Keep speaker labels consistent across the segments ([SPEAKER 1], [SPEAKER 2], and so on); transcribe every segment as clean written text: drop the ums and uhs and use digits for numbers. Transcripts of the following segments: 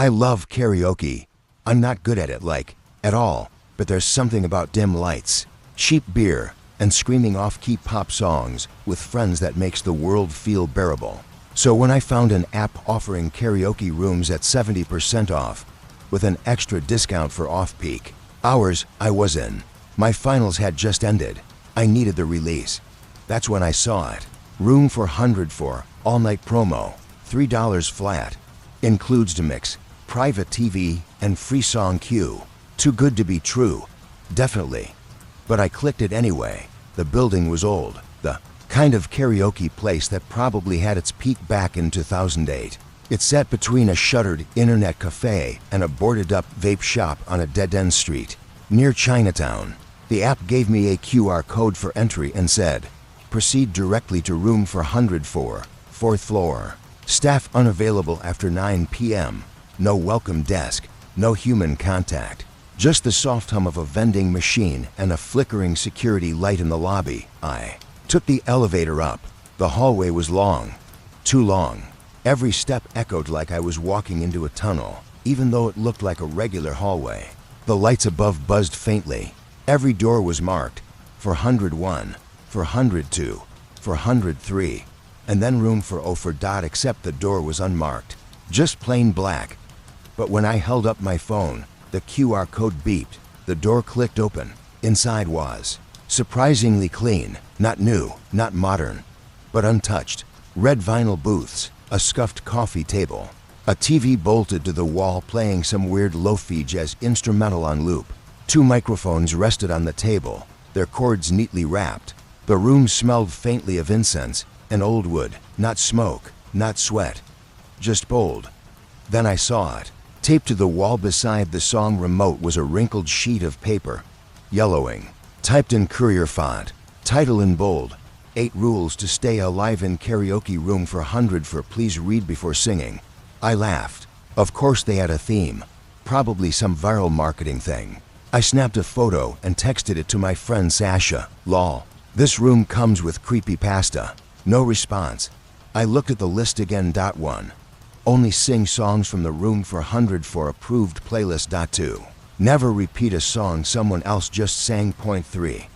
[SPEAKER 1] I love karaoke. I'm not good at it at all, but there's something about dim lights, cheap beer, and screaming off-key pop songs with friends that makes the world feel bearable. So when I found an app offering karaoke rooms at 70% off, with an extra discount for off-peak hours, I was in. My finals had just ended. I needed the release. That's when I saw it. Room for 100 for all-night promo, $3 flat. Includes to mix, private TV, and free song queue. Too good to be true. Definitely. But I clicked it anyway. The building was old. The kind of karaoke place that probably had its peak back in 2008. It sat between a shuttered internet cafe and a boarded-up vape shop on a dead-end street near Chinatown. The app gave me a QR code for entry and said, "Proceed directly to room for 104, 4th floor. Staff unavailable after 9 p.m. No welcome desk, no human contact. Just the soft hum of a vending machine and a flickering security light in the lobby." I took the elevator up. The hallway was long. Too long. Every step echoed like I was walking into a tunnel, even though it looked like a regular hallway. The lights above buzzed faintly. Every door was marked for 101, for 102, for 103, and then room for 0 for dot, except the door was unmarked, just plain black. But when I held up my phone, the QR code beeped. The door clicked open. Inside was surprisingly clean, not new, not modern, but untouched. Red vinyl booths, a scuffed coffee table, a TV bolted to the wall playing some weird lo-fi jazz instrumental on loop. 2 microphones rested on the table, their cords neatly wrapped. The room smelled faintly of incense and old wood, not smoke, not sweat, just bold. Then I saw it. Taped to the wall beside the song remote was a wrinkled sheet of paper, yellowing, typed in courier font, title in bold, 8 rules to stay alive in karaoke room for 100 for please read before singing. I laughed. Of course they had a theme, probably some viral marketing thing. I snapped a photo and texted it to my friend Sasha. Lol. This room comes with creepypasta. No response. I looked at the list again. 1. Only sing songs from the room for 100 for approved playlist. 2. Never repeat a song someone else just sang. 3.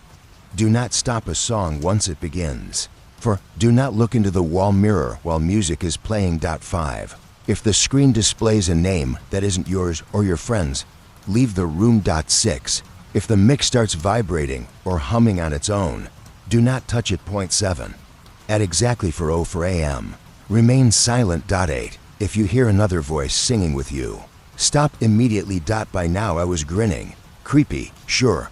[SPEAKER 1] Do not stop a song once it begins. 4. Do not look into the wall mirror while music is playing. 5. If the screen displays a name that isn't yours or your friend's, leave the room. 6. If the mix starts vibrating or humming on its own, do not touch it. 7. At exactly 4 a.m., remain silent. 8. If you hear another voice singing with you, stop immediately. By now I was grinning. Creepy, sure,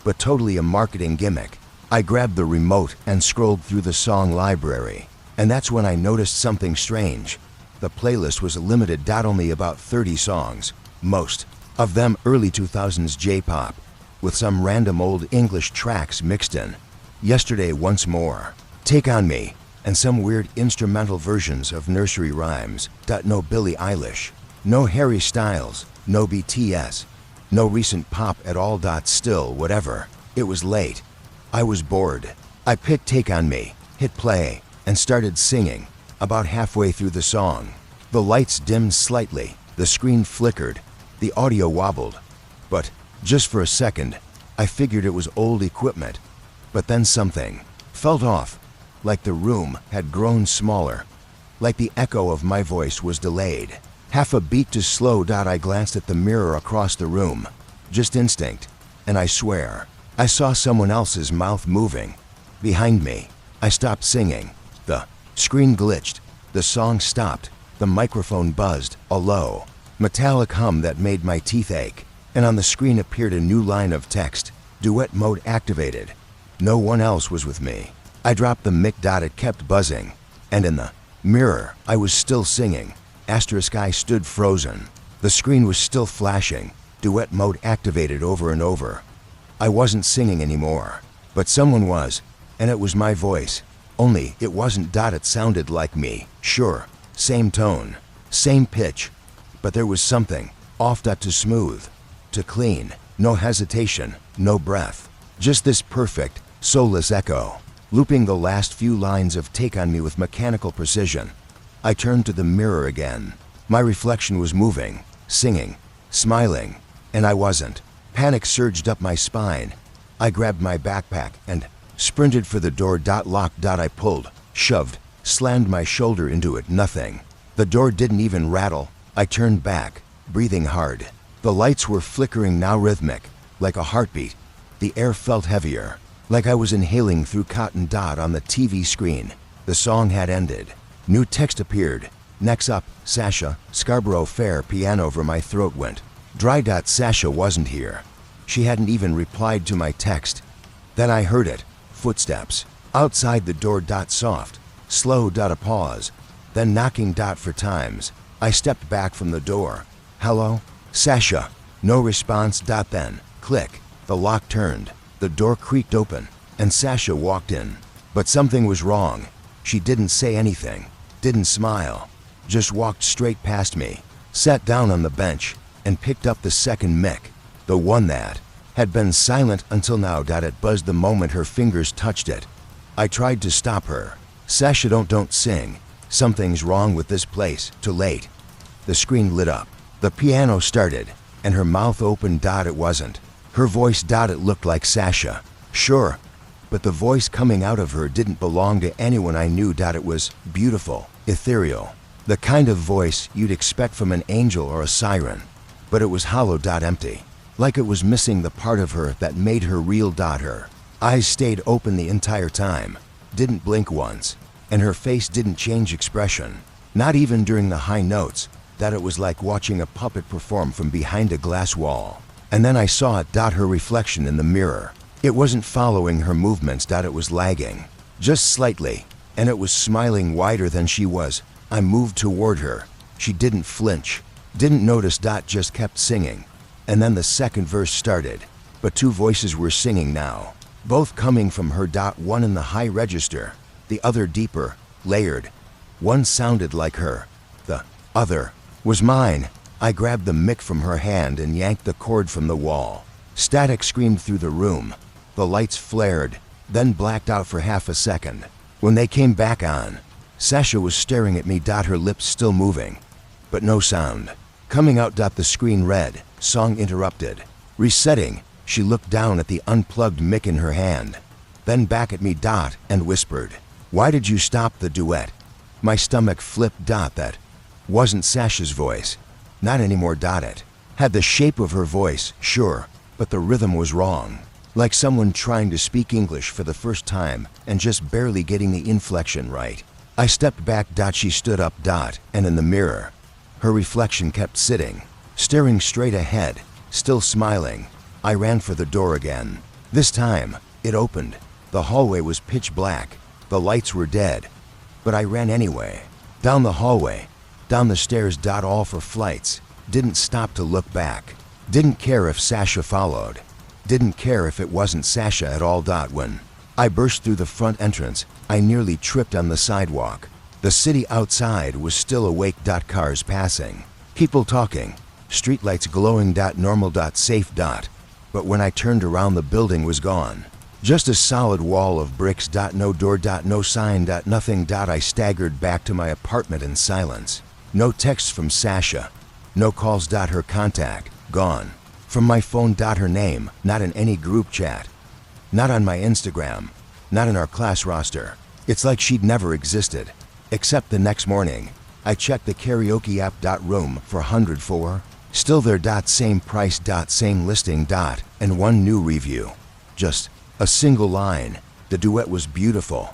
[SPEAKER 1] but totally a marketing gimmick. I grabbed the remote and scrolled through the song library, and that's when I noticed something strange. The playlist was limited. Only about 30 songs, most of them early 2000s J-pop, with some random old English tracks mixed in. Yesterday Once More, Take On Me, and some weird instrumental versions of nursery rhymes. No Billie Eilish, no Harry Styles, no BTS, no recent pop at all. Still, whatever. It was late. I was bored. I picked Take On Me, hit play, and started singing. About halfway through the song, the lights dimmed slightly, the screen flickered, the audio wobbled. But, just for a second, I figured it was old equipment. But then something felt off, like the room had grown smaller, like the echo of my voice was delayed. Half a beat too slow. I glanced at the mirror across the room. Just instinct, and I swear, I saw someone else's mouth moving. Behind me. I stopped singing. The screen glitched. The song stopped. The microphone buzzed, a low, metallic hum that made my teeth ache. And on the screen appeared a new line of text. Duet mode activated. No one else was with me. I dropped the mic. It kept buzzing. And in the mirror, I was still singing. I stood frozen. The screen was still flashing. Duet mode activated over and over. I wasn't singing anymore. But someone was. And it was my voice. Only it wasn't. It sounded like me. Sure. Same tone. Same pitch. But there was something off. Too smooth. Too clean. No hesitation. No breath. Just this perfect, soulless echo, looping the last few lines of Take On Me with mechanical precision. I turned to the mirror again. My reflection was moving. singing, smiling, and I wasn't. Panic surged up my spine. I grabbed my backpack and sprinted for the door. Lock. I pulled, shoved, slammed my shoulder into it. Nothing. The door didn't even rattle. I turned back, breathing hard. The lights were flickering now, rhythmic, like a heartbeat. The air felt heavier, like I was inhaling through cotton. On the TV screen, the song had ended. New text appeared. Next up, Sasha, Scarborough Fair. Piano over my throat went dry. Sasha wasn't here. She hadn't even replied to my text. Then I heard it. Footsteps. Outside the door. Soft. Slow. A pause. Then knocking. For times. I stepped back from the door. Hello? Sasha. No response. Then. Click. The lock turned. The door creaked open, and Sasha walked in. But something was wrong. She didn't say anything. Didn't smile. Just walked straight past me. Sat down on the bench, and picked up the second mic. The one that had been silent until now. It buzzed the moment her fingers touched it. I tried to stop her. Sasha, don't sing. Something's wrong with this place. Too late. The screen lit up. The piano started, and her mouth opened. It wasn't her voice. It looked like Sasha. Sure, but the voice coming out of her didn't belong to anyone I knew. It was beautiful, ethereal, the kind of voice you'd expect from an angel or a siren. But it was hollow. Empty. Like it was missing the part of her that made her real. Her eyes stayed open the entire time, didn't blink once, and her face didn't change expression, not even during the high notes. It was like watching a puppet perform from behind a glass wall. And then I saw it. Her reflection in the mirror. It wasn't following her movements. It was lagging, just slightly, and it was smiling wider than she was. I moved toward her. She didn't flinch, didn't notice. Just kept singing. And then the second verse started, but two voices were singing now, both coming from her. One in the high register, the other deeper, layered. One sounded like her. The other was mine. I grabbed the mic from her hand and yanked the cord from the wall. Static screamed through the room. The lights flared, then blacked out for half a second. When they came back on, Sasha was staring at me. Her lips still moving, but no sound coming out. The screen read, "Song interrupted." Resetting, she looked down at the unplugged mic in her hand, then back at me. And whispered, "Why did you stop the duet?" My stomach flipped. That wasn't Sasha's voice. Not anymore. It had the shape of her voice, sure, but the rhythm was wrong. Like someone trying to speak English for the first time and just barely getting the inflection right. I stepped back. She stood up. And in the mirror, her reflection kept sitting, staring straight ahead, still smiling. I ran for the door again. This time, it opened. The hallway was pitch black. The lights were dead. But I ran anyway. Down the hallway, down the stairs. All for flights. Didn't stop to look back. Didn't care if Sasha followed. Didn't care if it wasn't Sasha at all. When I burst through the front entrance, I nearly tripped on the sidewalk. The city outside was still awake. Cars passing. People talking. Streetlights glowing. Normal. Safe. But when I turned around, the building was gone. Just a solid wall of bricks. No door. No sign. Nothing. I staggered back to my apartment in silence. No texts from Sasha. No calls. Her contact, gone. From my phone. Her name, not in any group chat. Not on my Instagram. Not in our class roster. It's like she'd never existed. Except the next morning, I checked the Karaoke app. Room for 104. Still there. Same price. Same listing. And one new review. Just a single line. The duet was beautiful.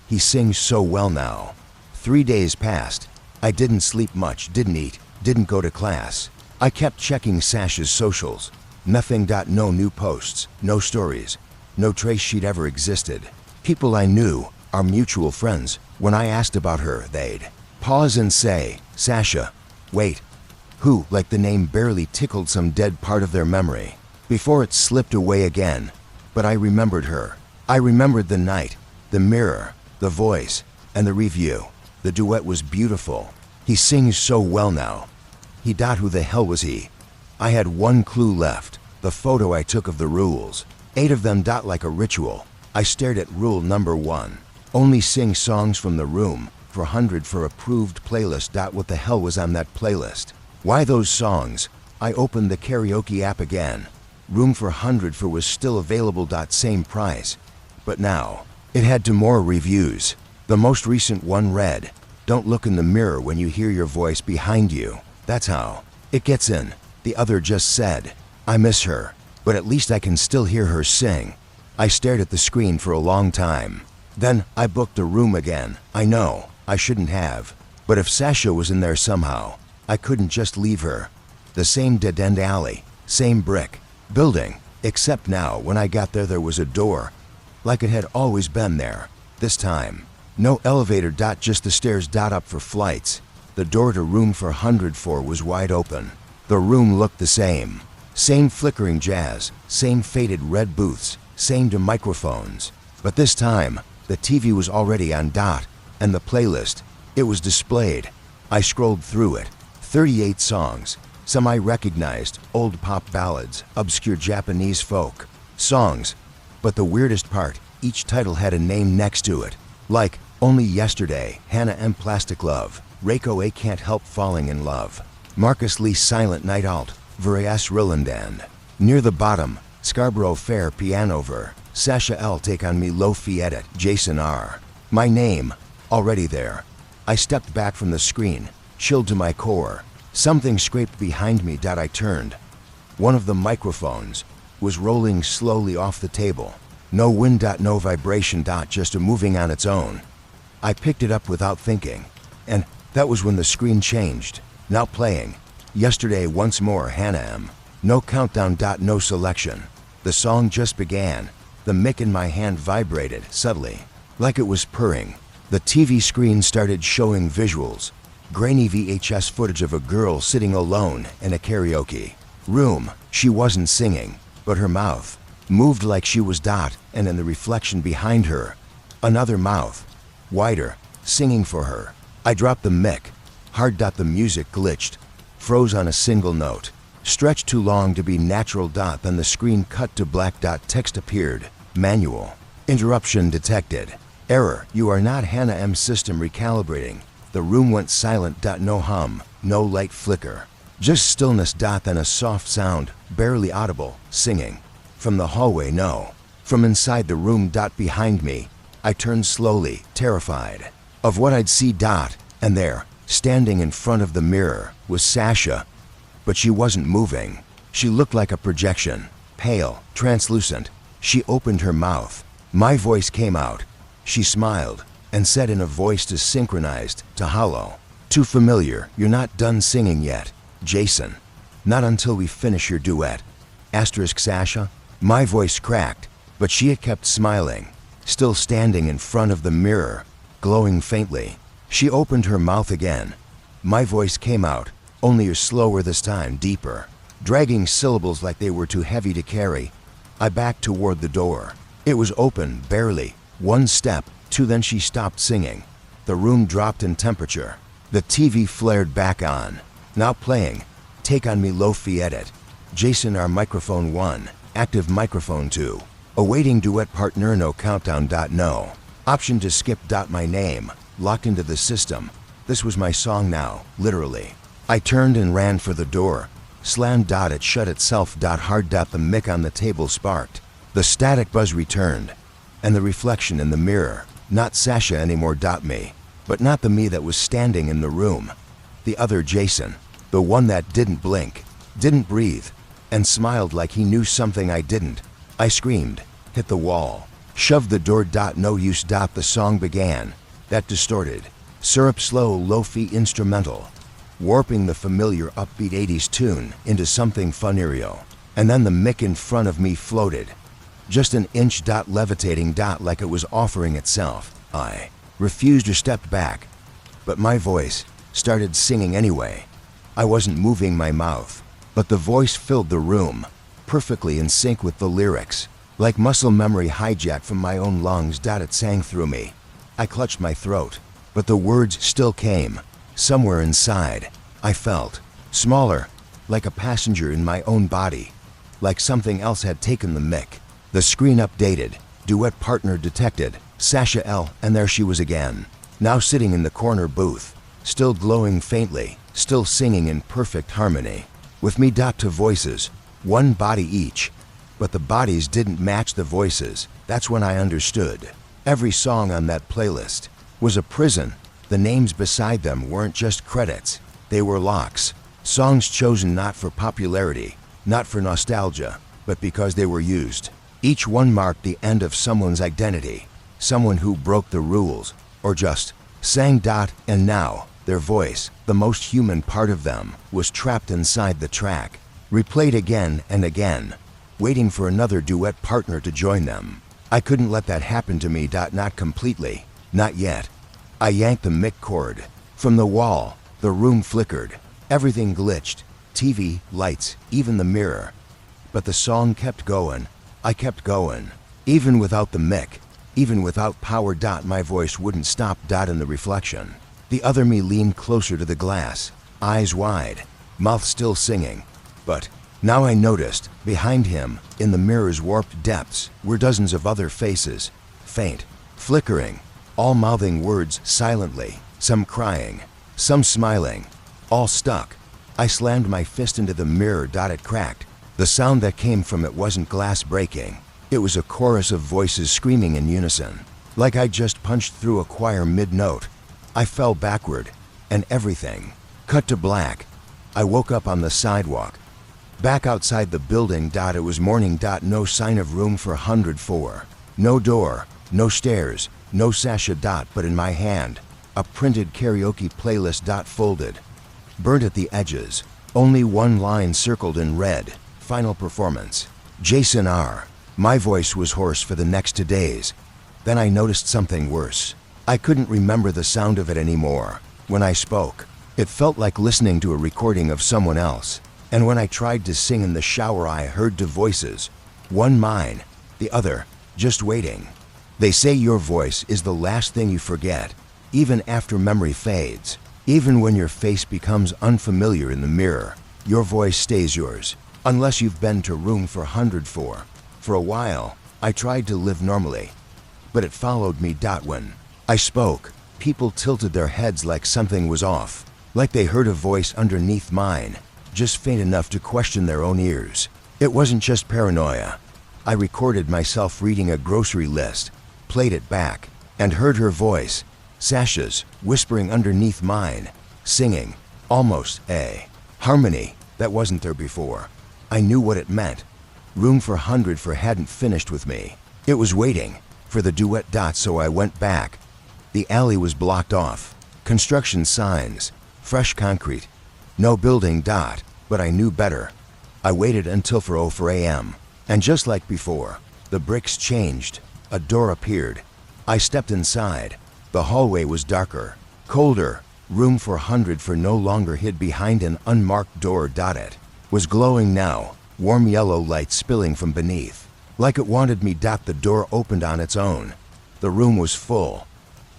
[SPEAKER 1] He sings so well now. 3 days passed. I didn't sleep much, didn't eat, didn't go to class. I kept checking Sasha's socials. Nothing. No new posts, no stories, no trace she'd ever existed. People I knew, our mutual friends, when I asked about her, they'd pause and say, "Sasha, wait." Who, like the name barely tickled some dead part of their memory, before it slipped away again. But I remembered her. I remembered the night, the mirror, the voice, and the review. The duet was beautiful. He sings so well now. He. Who the hell was he? I had one clue left. The photo I took of the rules. 8 of them. Like a ritual. I stared at rule number 1. Only sing songs from the room. For 100 for approved playlist. What the hell was on that playlist? Why those songs? I opened the karaoke app again. Room for 100 for was still available. Same price. But now, it had two more reviews. The most recent one read, "Don't look in the mirror when you hear your voice behind you. That's how it gets in." The other just said, "I miss her, but at least I can still hear her sing." I stared at the screen for a long time. Then I booked a room again. I know, I shouldn't have. But if Sasha was in there somehow, I couldn't just leave her. The same dead-end alley, same brick building, except now when I got there was a door, like it had always been there. This time, no elevator. Just the stairs. Up for flights. The door to room for 104 was wide open. The room looked the same. Same flickering jazz, same faded red booths, same to microphones. But this time, the TV was already on. And the playlist, it was displayed. I scrolled through it. 38 songs. Some I recognized, old pop ballads, obscure Japanese folk songs. But the weirdest part, each title had a name next to it. Like, Only Yesterday, Hannah M. Plastic Love, Reiko A. Can't Help Falling in Love, Marcus Lee Silent Night Alt, Varias Rillandand. Near the bottom, Scarborough Fair Piano Ver, Sasha L. Take On Me Lo-Fi Edit, Jason R. My name, already there. I stepped back from the screen, chilled to my core. Something scraped behind me. I turned. One of the microphones was rolling slowly off the table. No wind. No vibration. Just a moving on its own. I picked it up without thinking. And that was when the screen changed. Now playing. Yesterday once more. Hannah M. No countdown. No selection. The song just began. The mic in my hand vibrated subtly, like it was purring. The TV screen started showing visuals. Grainy VHS footage of a girl sitting alone in a karaoke room. She wasn't singing, but her mouth moved like she was. And in the reflection behind her, another mouth, wider, singing for her. I dropped the mic. Hard. The music glitched, froze on a single note, stretched too long to be natural. Then the screen cut to black. Text appeared. Manual. Interruption detected. Error. You are not Hannah M. System recalibrating. The room went silent. No hum, no light flicker. Just stillness. Then a soft sound, barely audible, singing. From the hallway. No. From inside the room. Behind me. I turned slowly, terrified of what I'd see. And there, standing in front of the mirror, was Sasha. But she wasn't moving. She looked like a projection, pale, translucent. She opened her mouth. My voice came out. She smiled and said in a voice too synchronized, too hollow, too familiar, "You're not done singing yet, Jason. Not until we finish your duet." Sasha. My voice cracked, but she had kept smiling, still standing in front of the mirror, glowing faintly. She opened her mouth again. My voice came out, only slower this time, deeper, dragging syllables like they were too heavy to carry. I backed toward the door. It was open, barely. One step, two, then she stopped singing. The room dropped in temperature. The TV flared back on. Now playing. Take On Me Lo-Fi Edit. Jason R. Microphone 1. Active Microphone 2. Awaiting duet partner. No countdown. No. Option to skip. My name. Locked into the system. This was my song now, literally. I turned and ran for the door. Slammed. It shut itself. Hard. The mic on the table sparked. The static buzz returned. And the reflection in the mirror. Not Sasha anymore. Me. But not the me that was standing in the room. The other Jason. The one that didn't blink, didn't breathe, and smiled like he knew something I didn't. I screamed, hit the wall, shoved the door. No use. The song began. That distorted, syrup slow lo-fi instrumental, warping the familiar upbeat 80s tune into something funereal. And then the mic in front of me floated. Just an inch. Levitating. Like it was offering itself. I refused or stepped back. But my voice started singing anyway. I wasn't moving my mouth, but the voice filled the room, perfectly in sync with the lyrics. Like muscle memory hijacked from my own lungs. It sang through me. I clutched my throat, but the words still came. Somewhere inside, I felt smaller, like a passenger in my own body, like something else had taken the mic. The screen updated, duet partner detected, Sasha L., and there she was again, now sitting in the corner booth, still glowing faintly, still singing in perfect harmony. With me dot to voices, one body each. But the bodies didn't match the voices. That's when I understood. Every song on that playlist was a prison. The names beside them weren't just credits. They were locks. Songs chosen not for popularity, not for nostalgia, but because they were used. Each one marked the end of someone's identity, someone who broke the rules, or just sang. And now, their voice, the most human part of them, was trapped inside the track, replayed again and again, waiting for another duet partner to join them. I couldn't let that happen to me. Not completely, not yet. I yanked the mic cord from the wall. The room flickered. Everything glitched. TV, lights, even the mirror. But the song kept going. I kept going. Even without the mic, even without power. My voice wouldn't stop. In the reflection, the other me leaned closer to the glass, eyes wide, mouth still singing. But now I noticed, behind him, in the mirror's warped depths, were dozens of other faces, faint, flickering, all mouthing words silently, some crying, some smiling, all stuck. I slammed my fist into the mirror. It cracked. The sound that came from it wasn't glass breaking. It was a chorus of voices screaming in unison, like I just punched through a choir mid-note. I fell backward, and everything cut to black. I woke up on the sidewalk, back outside the building. It was morning. No sign of room for 104. No door, no stairs, no Sasha. But in my hand, a printed karaoke playlist. Folded, burnt at the edges, only one line circled in red. Final performance. Jason R. My voice was hoarse for the next 2 days. Then I noticed something worse. I couldn't remember the sound of it anymore. When I spoke, it felt like listening to a recording of someone else. And when I tried to sing in the shower, I heard 2 voices. One mine, the other just waiting. They say your voice is the last thing you forget, even after memory fades. Even when your face becomes unfamiliar in the mirror, your voice stays yours, unless you've been to room for 104. For a while, I tried to live normally, but it followed me. When I spoke, people tilted their heads like something was off, like they heard a voice underneath mine, just faint enough to question their own ears. It wasn't just paranoia. I recorded myself reading a grocery list, played it back, and heard her voice, Sasha's, whispering underneath mine, singing, almost a harmony that wasn't there before. I knew what it meant. Room for 104 hadn't finished with me. It was waiting for the duet. So I went back. The alley was blocked off. Construction signs, fresh concrete, no building. But I knew better. I waited until 4:04 a.m. And just like before, the bricks changed. A door appeared. I stepped inside. The hallway was darker, colder. Room for 104 no longer hid behind an unmarked door. It was glowing now, warm yellow light spilling from beneath, like it wanted me. The door opened on its own. The room was full,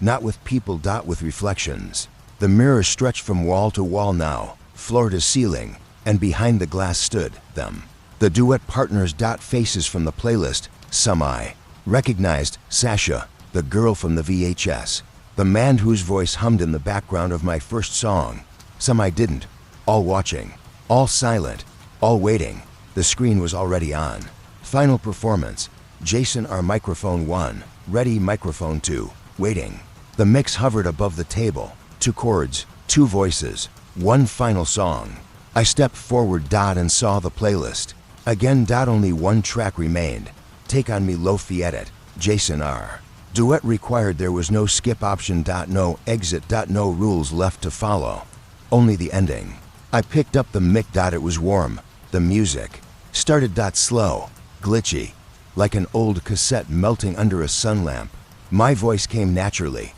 [SPEAKER 1] not with people. With reflections. The mirror stretched from wall to wall now, floor to ceiling, and behind the glass stood them, the duet partners. Faces from the playlist. Some I recognized: Sasha, the girl from the VHS, the man whose voice hummed in the background of my first song. Some I didn't. All watching, all silent, all waiting. The screen was already on. Final performance. Jason R. Microphone 1, ready. Microphone 2, waiting. The mix hovered above the table. 2 chords, 2 voices, 1 final song. I stepped forward. And saw the playlist. Again. Only 1 track remained. Take on Me Lo-Fi Edit, Jason R. Duet required. There was no skip option. No exit. No rules left to follow. Only the ending. I picked up the mic. It was warm. The music started. Slow, glitchy, like an old cassette melting under a sun lamp. My voice came naturally,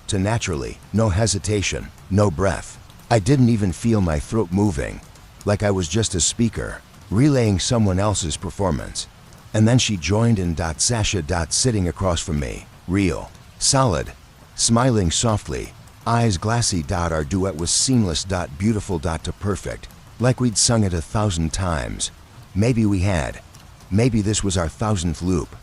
[SPEAKER 1] no hesitation, no breath. I didn't even feel my throat moving, like I was just a speaker, relaying someone else's performance. And then she joined in. Sasha. Sitting across from me, real, solid, smiling softly, eyes glassy. Our duet was seamless. Beautiful. To perfect, like we'd sung it 1,000 times. Maybe we had. Maybe this was our 1,000th loop.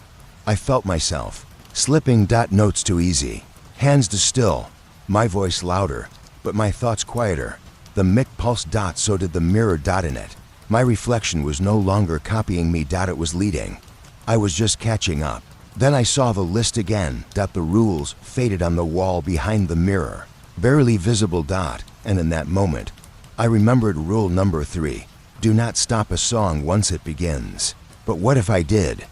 [SPEAKER 1] I felt myself slipping. Notes too easy, hands to still, my voice louder, but my thoughts quieter. The mic pulse dot, so did the mirror dot in it. My reflection was no longer copying me dot, it was leading. I was just catching up. Then I saw the list again dot, the rules faded on the wall behind the mirror. Barely visible dot, and in that moment, I remembered rule number 3. Do not stop a song once it begins. But what if I did?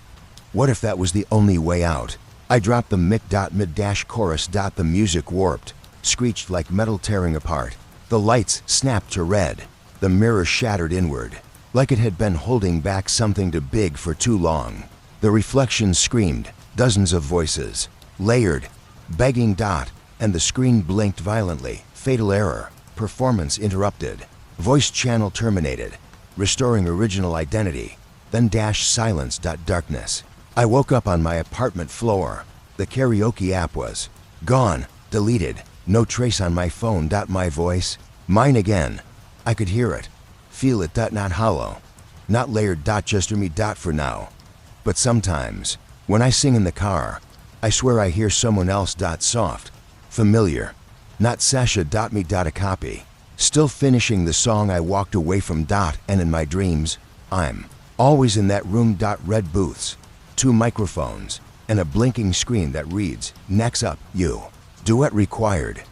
[SPEAKER 1] What if that was the only way out? I dropped the mic dot mid dash chorus dot, the music warped, screeched like metal tearing apart. The lights snapped to red. The mirror shattered inward, like it had been holding back something too big for too long. The reflection screamed, dozens of voices, layered, begging dot, and the screen blinked violently. Fatal error. Performance interrupted. Voice channel terminated. Restoring original identity. Then dash silence dot darkness. I woke up on my apartment floor. The karaoke app was gone, deleted. No trace on my phone dot, my voice. Mine again. I could hear it. Feel it dot, not hollow. Not layered dot, just me dot for now. But sometimes, when I sing in the car, I swear I hear someone else dot, soft, familiar. Not Sasha dot, me dot, a copy. Still finishing the song I walked away from dot, and in my dreams, I'm always in that room dot, red booths, 2 microphones, and a blinking screen that reads, next up, you. Duet required.